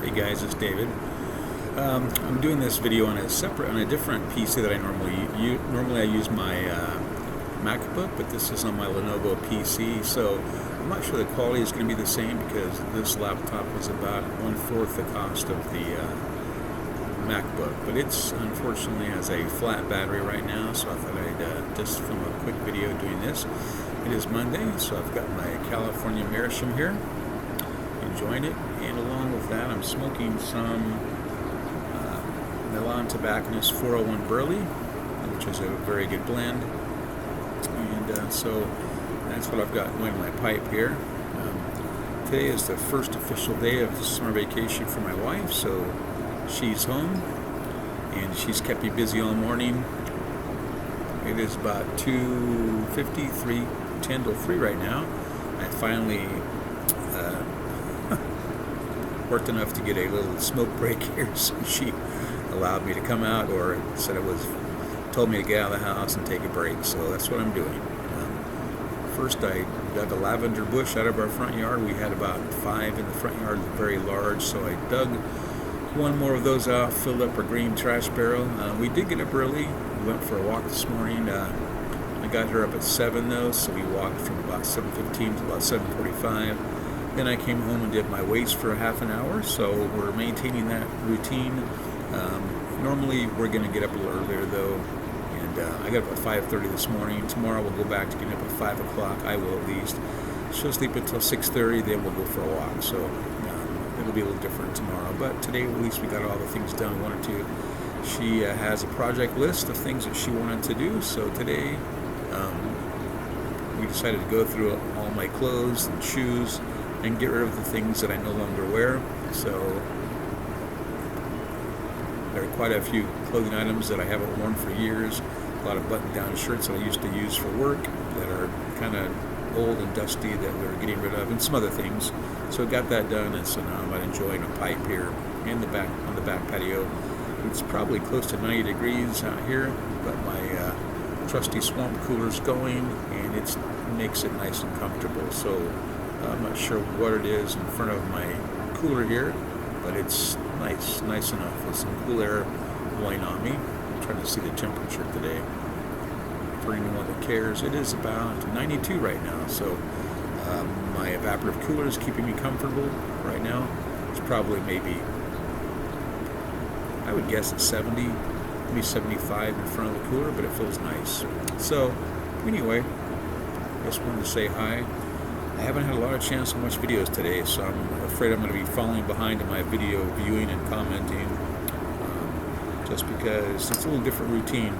Hey guys, it's David. I'm doing this video on a different PC that I normally use. Normally I use my MacBook, but this is on my Lenovo PC, so I'm not sure the quality is going to be the same because this laptop is about 1/4 the cost of the MacBook, but it's unfortunately has a flat battery right now, so I thought I'd just film a quick video doing this. It is Monday, so I've got my California Meerschaum here, enjoying it, and along with that I'm smoking some Milan Tobacconist 401 Burley, which is a very good blend, and so that's what I've got going in my pipe here. Today is the first official day of summer vacation for my wife, so she's home and she's kept me busy all morning. It is about 2:53, 10 till 3 right now. I finally worked enough to get a little smoke break here, so she allowed me to come out, or told me to get out of the house and take a break, so that's what I'm doing. First I dug a lavender bush out of our front yard. We had about 5 in the front yard, very large, so I dug one more of those out, filled up our green trash barrel. We did get up early. We went for a walk this morning. I got her up at 7 though, so we walked from about 7:15 to about 7:45. Then I came home and did my weights for a half an hour, so we're maintaining that routine. Normally we're going to get up a little earlier though, and I got up at 5:30 this morning. Tomorrow we'll go back to getting up at 5 o'clock. I will at least. She'll sleep until 6:30, then we'll go for a walk. So it'll be a little different tomorrow, but today at least we got all the things done we wanted to. She has a project list of things that she wanted to do, so today we decided to go through all my clothes and shoes and get rid of the things that I no longer wear. So there are quite a few clothing items that I haven't worn for years, a lot of button-down shirts that I used to use for work that are kind of old and dusty that we're getting rid of, and some other things. So got that done, and so now I'm enjoying a pipe here in the back on the back patio. It's probably close to 90 degrees out here. Got my trusty swamp coolers going, and it makes it nice and comfortable. So I'm not sure what it is in front of my cooler here, but it's nice enough with some cool air blowing on me. I'm trying to see the temperature today. For anyone that cares, it is about 92 right now, so my evaporative cooler is keeping me comfortable right now. It's probably maybe, I would guess it's 70, maybe 75 in front of the cooler, but it feels nice. So anyway, just wanted to say hi. I haven't had a lot of chance to watch videos today, so I'm afraid I'm going to be falling behind in my video viewing and commenting, just because it's a little different routine.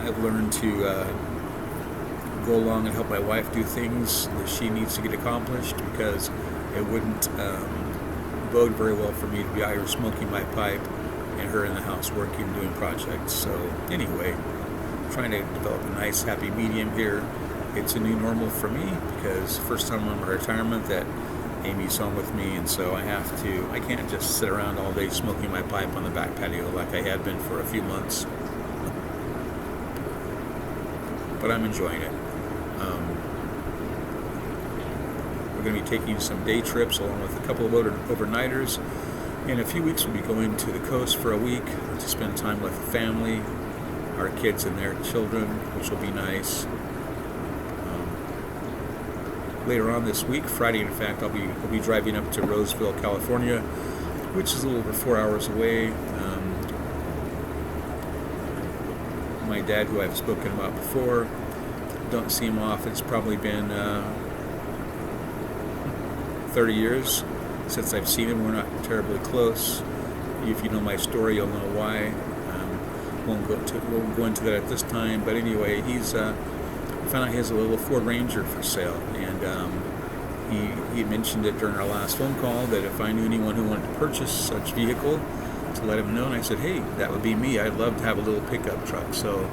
I've learned to go along and help my wife do things that she needs to get accomplished, because it wouldn't bode very well for me to be out here smoking my pipe and her in the house working, doing projects. So anyway, trying to develop a nice happy medium here. It's a new normal for me because first time on my retirement that Amy's home with me, and so I can't just sit around all day smoking my pipe on the back patio like I had been for a few months. But I'm enjoying it. We're going to be taking some day trips along with a couple of overnighters. In a few weeks we'll be going to the coast for a week to spend time with the family, our kids and their children, which will be nice. Later on this week, Friday in fact, I'll be driving up to Roseville, California, which is a little over 4 hours away. My dad, who I've spoken about before, don't see him often. It's probably been 30 years since I've seen him. We're not terribly close. If you know my story, you'll know why. Won't go into that at this time. But anyway, I found out he has a little Ford Ranger for sale, and he mentioned it during our last phone call that if I knew anyone who wanted to purchase such vehicle, to let him know. And I said, hey, that would be me. I'd love to have a little pickup truck. So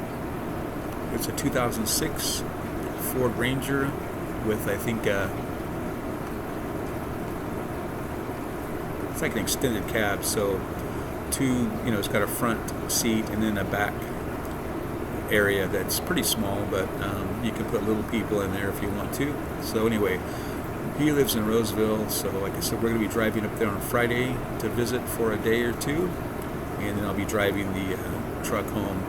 it's a 2006 Ford Ranger with, I think, it's like an extended cab. So it's got a front seat and then a back area that's pretty small, but you can put little people in there if you want to. So anyway, He lives in Roseville, so like I said, we're going to be driving up there on Friday to visit for a day or two, and then I'll be driving the truck home.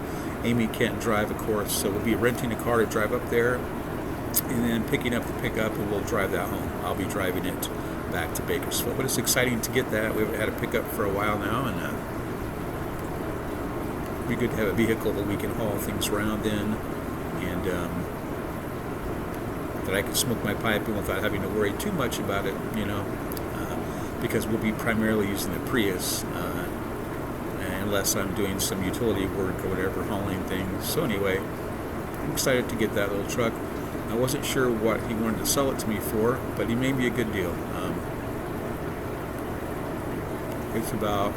Amy can't drive, of course, so we'll be renting a car to drive up there, and then picking up the pickup, and we'll drive that home. I'll be driving it back to Bakersfield, but it's exciting to get that. We haven't had a pickup for a while now, and it'd be good to have a vehicle that we can haul things around in, and that I can smoke my pipe in without having to worry too much about it, because we'll be primarily using the Prius, unless I'm doing some utility work or whatever, hauling things. So anyway, I'm excited to get that little truck. I wasn't sure what he wanted to sell it to me for, but he made me a good deal. It's about,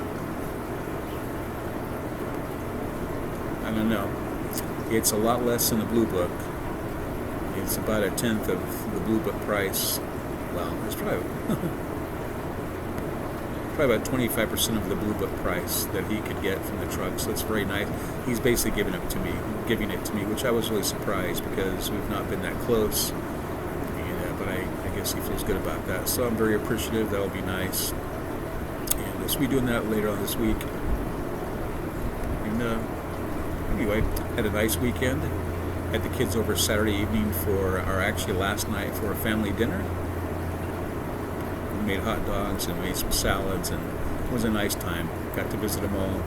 I don't know, it's a lot less than the Blue Book. It's about 1/10 of the Blue Book price. Well, it's probably about 25% of the Blue Book price that he could get from the truck. So it's very nice. He's basically giving it to me, which I was really surprised because we've not been that close. But I guess he feels good about that. So I'm very appreciative. That'll be nice. And we'll be doing that later on this week. And anyway, had a nice weekend. Had the kids over Saturday evening actually last night for a family dinner. We made hot dogs and made some salads, and it was a nice time. Got to visit them all.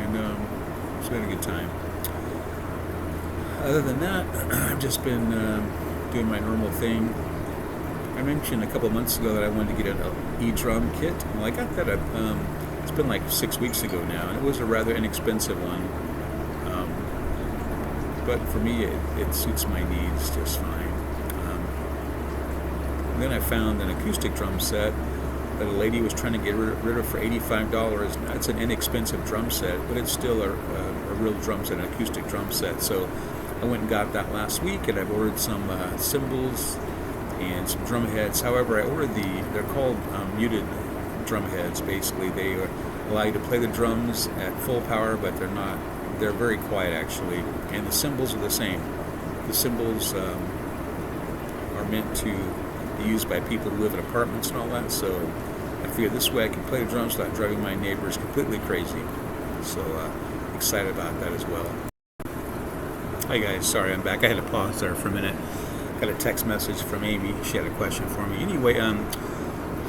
And it's been a good time. Other than that, I've just been doing my normal thing. I mentioned a couple of months ago that I wanted to get an e-drum kit. Well, I got that, it's been like 6 weeks ago now, and it was a rather inexpensive one. But for me, it suits my needs just fine. And then I found an acoustic drum set that a lady was trying to get rid of for $85. Now, it's an inexpensive drum set, but it's still a real drum set, an acoustic drum set. So I went and got that last week, and I've ordered some cymbals and some drum heads. However, I ordered they're called muted drum heads. Basically, they allow you to play the drums at full power, but they're very quiet actually. And the cymbals are the same. The cymbals are meant to be used by people who live in apartments and all that. So I figured this way I can play the drums without driving my neighbors completely crazy. So excited about that as well. Hi guys, sorry I'm back. I had to pause there for a minute. Got a text message from Amy. She had a question for me. Anyway,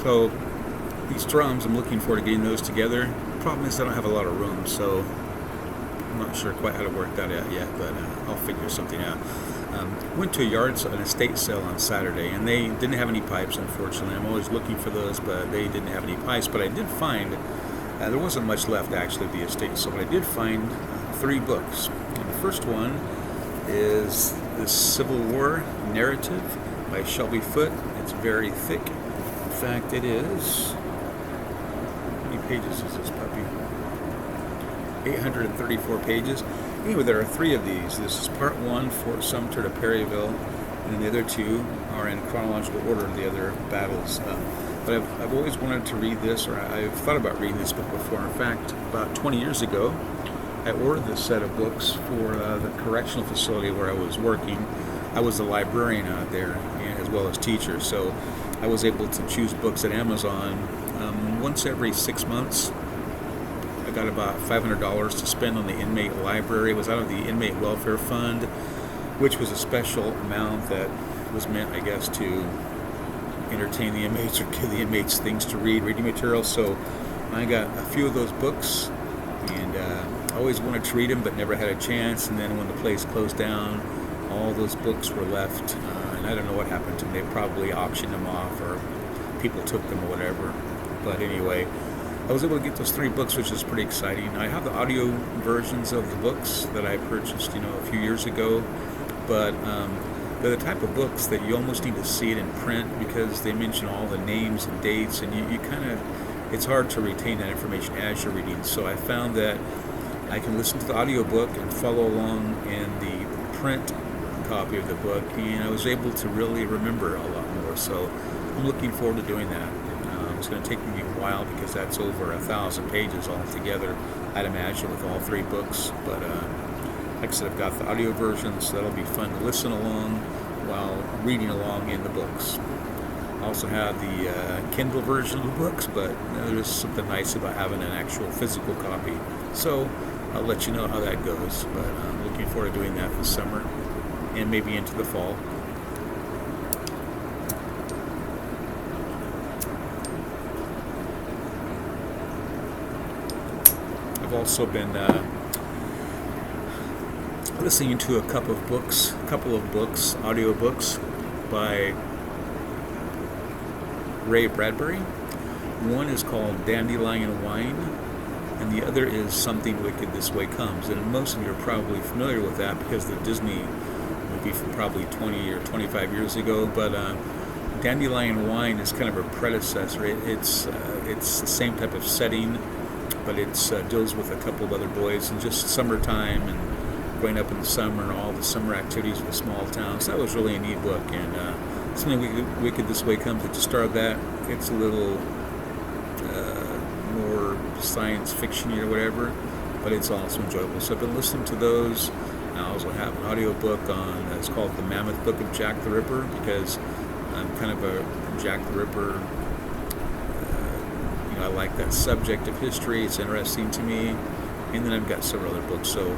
so these drums, I'm looking forward to getting those together. The problem is I don't have a lot of room, so I'm not sure quite how to work that out yet, but I'll figure something out. Went to an estate sale on Saturday, and they didn't have any pipes, unfortunately. I'm always looking for those, but they didn't have any pipes. But I did find, there wasn't much left actually of the estate sale, but I did find 3 books. And the first one is The Civil War Narrative by Shelby Foote. It's very thick. In fact, it is, how many pages is this puppy? 834 pages. Anyway, there are 3 of these. This is part 1, Fort Sumter to Perryville, and then the other 2 are in chronological order, the other battles. But I've always wanted to read this, or I've thought about reading this book before. In fact, about 20 years ago, I ordered this set of books for the correctional facility where I was working. I was a librarian out there, as well as teacher, so I was able to choose books at Amazon once every 6 months. I got about $500 to spend on the inmate library. It was out of the Inmate Welfare Fund, which was a special amount that was meant, I guess, to entertain the inmates or give the inmates things to read, reading material. So I got a few of those books, and I always wanted to read them, but never had a chance. And then when the place closed down, all those books were left, and I don't know what happened to them. They probably auctioned them off, or people took them, or whatever. But anyway, I was able to get those 3 books, which is pretty exciting. I have the audio versions of the books that I purchased, a few years ago, but they're the type of books that you almost need to see it in print because they mention all the names and dates, and you kind of, it's hard to retain that information as you're reading. So I found that I can listen to the audiobook and follow along in the print copy of the book, and I was able to really remember a lot more. So I'm looking forward to doing that. It's going to take me a while because that's over 1,000 pages altogether, I'd imagine, with all 3 books. But like I said, I've got the audio version, so that'll be fun to listen along while reading along in the books. I also have the Kindle version of the books, but there's something nice about having an actual physical copy. So I'll let you know how that goes, but I'm looking forward to doing that this summer and maybe into the fall. I've also been listening to a couple of books, audiobooks by Ray Bradbury. One is called Dandelion Wine, and the other is Something Wicked This Way Comes. And most of you are probably familiar with that because the Disney movie from probably 20 or 25 years ago. But Dandelion Wine is kind of a predecessor. It's the same type of setting, but it deals with a couple of other boys and just summertime and growing up in the summer and all the summer activities of a small town. So that was really a neat book. And Something Wicked This Way Comes. At the start of that, it's a little more science fiction or whatever, but it's also enjoyable. So I've been listening to those. I also have an audiobook on, it's called The Mammoth Book of Jack the Ripper, because I'm kind of a Jack the Ripper, I like that subject of history. It's interesting to me. And then I've got several other books. So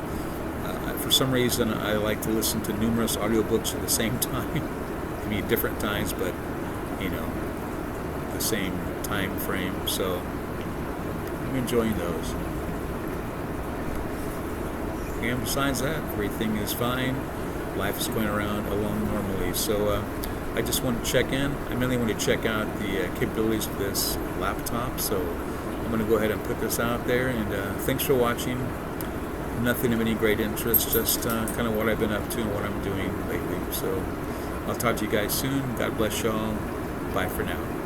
for some reason, I like to listen to numerous audiobooks at the same time. I mean, different times, but, the same time frame. So I'm enjoying those. And besides that, everything is fine. Life is going along normally. So I just want to check in. I mainly want to check out the capabilities of this laptop. So I'm going to go ahead and put this out there. And thanks for watching. Nothing of any great interest, just kind of what I've been up to and what I'm doing lately. So I'll talk to you guys soon. God bless y'all. Bye for now.